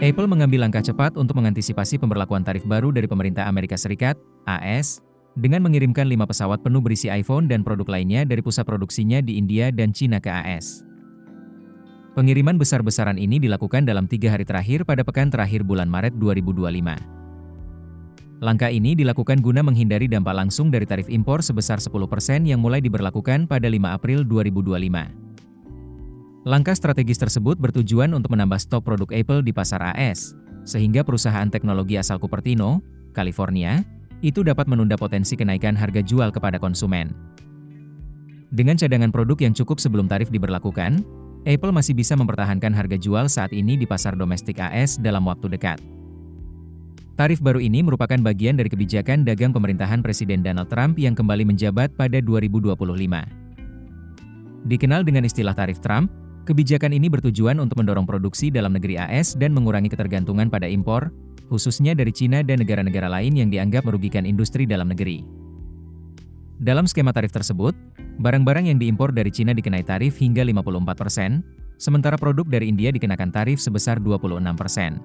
Apple mengambil langkah cepat untuk mengantisipasi pemberlakuan tarif baru dari pemerintah Amerika Serikat, AS, dengan mengirimkan 5 pesawat penuh berisi iPhone dan produk lainnya dari pusat produksinya di India dan Cina ke AS. Pengiriman besar-besaran ini dilakukan dalam 3 hari terakhir pada pekan terakhir bulan Maret 2025. Langkah ini dilakukan guna menghindari dampak langsung dari tarif impor sebesar 10% yang mulai diberlakukan pada 5 April 2025. Langkah strategis tersebut bertujuan untuk menambah stok produk Apple di pasar AS, sehingga perusahaan teknologi asal Cupertino, California, itu dapat menunda potensi kenaikan harga jual kepada konsumen. Dengan cadangan produk yang cukup sebelum tarif diberlakukan, Apple masih bisa mempertahankan harga jual saat ini di pasar domestik AS dalam waktu dekat. Tarif baru ini merupakan bagian dari kebijakan dagang pemerintahan Presiden Donald Trump yang kembali menjabat pada 2025. Dikenal dengan istilah tarif Trump, kebijakan ini bertujuan untuk mendorong produksi dalam negeri AS dan mengurangi ketergantungan pada impor, khususnya dari Cina dan negara-negara lain yang dianggap merugikan industri dalam negeri. Dalam skema tarif tersebut, barang-barang yang diimpor dari Cina dikenai tarif hingga 54%, sementara produk dari India dikenakan tarif sebesar 26%.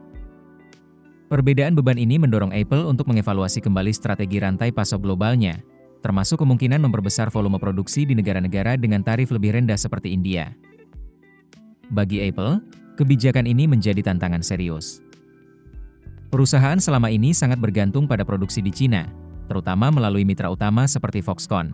Perbedaan beban ini mendorong Apple untuk mengevaluasi kembali strategi rantai pasok globalnya, termasuk kemungkinan memperbesar volume produksi di negara-negara dengan tarif lebih rendah seperti India. Bagi Apple, kebijakan ini menjadi tantangan serius. Perusahaan selama ini sangat bergantung pada produksi di Cina, terutama melalui mitra utama seperti Foxconn.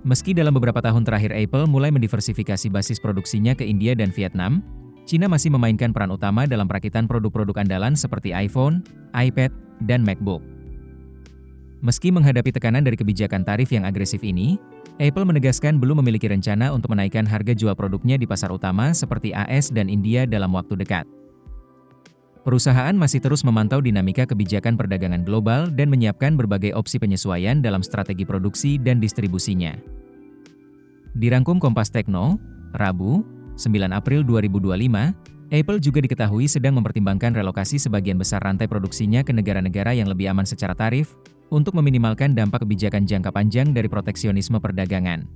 Meski dalam beberapa tahun terakhir Apple mulai mendiversifikasi basis produksinya ke India dan Vietnam, Cina masih memainkan peran utama dalam perakitan produk-produk andalan seperti iPhone, iPad, dan MacBook. Meski menghadapi tekanan dari kebijakan tarif yang agresif ini, Apple menegaskan belum memiliki rencana untuk menaikkan harga jual produknya di pasar utama seperti AS dan India dalam waktu dekat. Perusahaan masih terus memantau dinamika kebijakan perdagangan global dan menyiapkan berbagai opsi penyesuaian dalam strategi produksi dan distribusinya. Dirangkum Kompas Techno, Rabu, 9 April 2025, Apple juga diketahui sedang mempertimbangkan relokasi sebagian besar rantai produksinya ke negara-negara yang lebih aman secara tarif, untuk meminimalkan dampak kebijakan jangka panjang dari proteksionisme perdagangan.